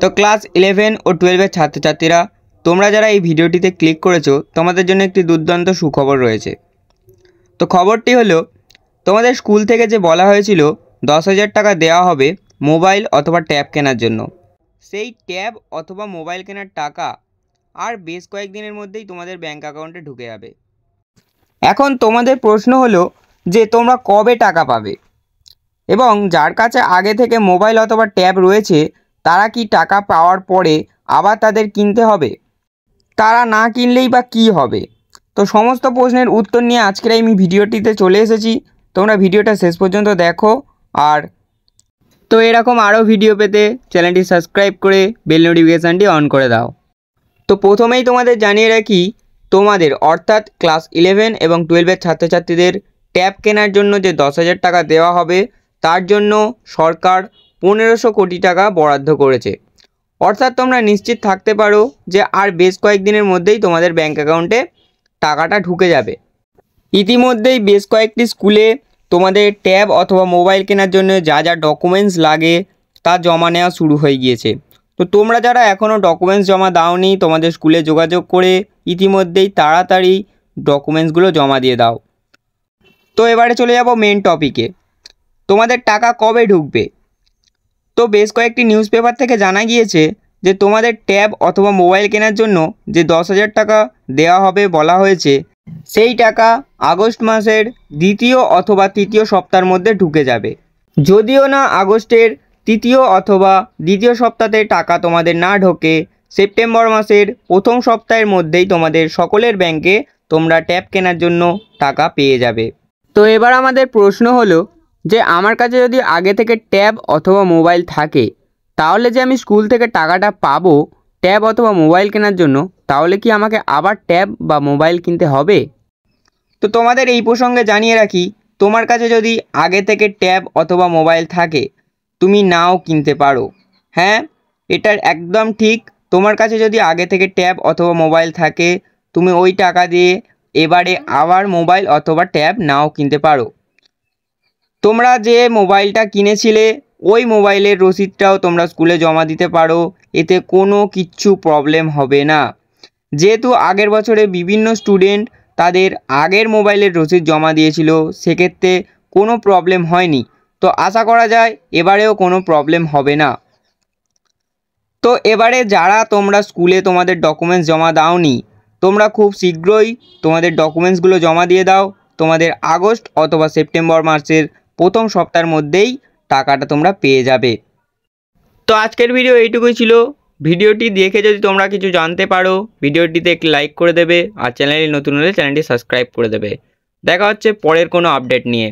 তো ক্লাস 11 ও 12 এর ছাত্রছাত্রীরা তোমরা যারা এই ভিডিওটিতে ক্লিক করেছো তোমাদের জন্য একটি দুর্দান্ত সুখবর রয়েছে। তো খবরটি হলো তোমাদের স্কুল থেকে যে বলা হয়েছিল 10,000 টাকা দেওয়া হবে মোবাইল অথবা ট্যাব কেনার জন্য, সেই ট্যাব অথবা মোবাইল কেনার টাকা আর বেশ কয়েকদিনের মধ্যেই তোমাদের ব্যাঙ্ক অ্যাকাউন্টে ঢুকে যাবে। এখন তোমাদের প্রশ্ন হলো যে তোমরা কবে টাকা পাবে, এবং যার কাছে আগে থেকে মোবাইল অথবা ট্যাব রয়েছে তারা কি টাকা পাওয়ার পরে আবার তাদের কিনতে হবে? তারা না কিনলেই বা কী হবে? তো সমস্ত প্রশ্নের উত্তর নিয়ে আজকের আমি ভিডিওটিতে চলে এসেছি। তোমরা ভিডিওটা শেষ পর্যন্ত দেখো, আর তো এরকম আরও ভিডিও পেতে চ্যানেলটি সাবস্ক্রাইব করে বেল নোটিফিকেশানটি অন করে দাও। তো প্রথমেই তোমাদের জানিয়ে রাখি, তোমাদের অর্থাৎ ক্লাস 11 এবং 12 এর ছাত্রছাত্রীদের ট্যাব কেনার জন্য যে 10,000 টাকা দেওয়া হবে তার জন্য সরকার 1500 কোটি টাকা বরাদ্দ করেছে। অর্থাৎ তোমরা নিশ্চিত থাকতে পারো যে আর বেশ কয়েকদিনের মধ্যেই তোমাদের ব্যাঙ্ক অ্যাকাউন্টে টাকাটা ঢুকে যাবে। ইতিমধ্যেই বেশ কয়েকটি স্কুলে তোমাদের ট্যাব অথবা মোবাইল কেনার জন্য যা যা ডকুমেন্টস লাগে তা জমা নেওয়া শুরু হয়ে গিয়েছে। তো তোমরা যারা এখনও ডকুমেন্টস জমা দাওনি তোমাদের স্কুলে যোগাযোগ করে ইতিমধ্যেই তাড়াতাড়ি ডকুমেন্টসগুলো জমা দিয়ে দাও। তো এবারে চলে যাব মেন টপিকে, তোমাদের টাকা কবে ঢুকবে। তো বেশ কয়েকটি নিউজ পেপার থেকে জানা গিয়েছে যে তোমাদের ট্যাব অথবা মোবাইল কেনার জন্য যে 10,000 টাকা দেওয়া হবে বলা হয়েছে, সেই টাকা আগস্ট মাসের দ্বিতীয় অথবা তৃতীয় সপ্তাহের মধ্যে ঢুকে যাবে। যদিও না আগস্টের তৃতীয় অথবা দ্বিতীয় সপ্তাহে টাকা তোমাদের না ঢোকে, সেপ্টেম্বর মাসের প্রথম সপ্তাহের মধ্যেই তোমাদের সকলের ব্যাংকে তোমরা ট্যাব কেনার জন্য টাকা পেয়ে যাবে। তো এবার আমাদের প্রশ্ন হলো যে আমার কাছে যদি আগে থেকে ট্যাব অথবা মোবাইল থাকে তাহলে যে আমি স্কুল থেকে টাকাটা পাবো ট্যাব অথবা মোবাইল কেনার জন্য, তাহলে কি আমাকে আবার ট্যাব বা মোবাইল কিনতে হবে? তো তোমাদের এই প্রসঙ্গে জানিয়ে রাখি, তোমার কাছে যদি আগে থেকে ট্যাব অথবা মোবাইল থাকে তুমি নাও কিনতে পারো। হ্যাঁ, এটা একদম ঠিক। তোমার কাছে যদি আগে থেকে ট্যাব অথবা মোবাইল থাকে তুমি ওই টাকা দিয়ে এবারে আবার মোবাইল অথবা ট্যাব নাও কিনতে পারো। তোমরা যে মোবাইলটা কিনেছিলে ওই মোবাইলের রসিদটাও তোমরা স্কুলে জমা দিতে পারো, এতে কোনো কিচ্ছু প্রবলেম হবে না। যেহেতু আগের বছরে বিভিন্ন স্টুডেন্ট তাদের আগের মোবাইলের রসিদ জমা দিয়েছিল, সেক্ষেত্রে কোনো প্রবলেম হয়নি। তো আশা করা যায় এবারেও কোনো প্রবলেম হবে না। তো এবারে যারা তোমরা স্কুলে তোমাদের ডকুমেন্টস জমা দাওনি তোমরা খুব শীঘ্রই তোমাদের ডকুমেন্টসগুলো জমা দিয়ে দাও। তোমাদের আগস্ট অথবা সেপ্টেম্বর মাসের প্রথম সপ্তাহের মধ্যেই টাকাটা তোমরা পেয়ে যাবে। তো আজকের ভিডিও এইটুকুই ছিল। ভিডিওটি দেখে যদি তোমরা কিছু জানতে পারো ভিডিওটিতে একটি লাইক করে দেবে, আর চ্যানেলে নতুন হলে চ্যানেলটি সাবস্ক্রাইব করে দেবে। দেখা হচ্ছে পরের কোনো আপডেট নিয়ে।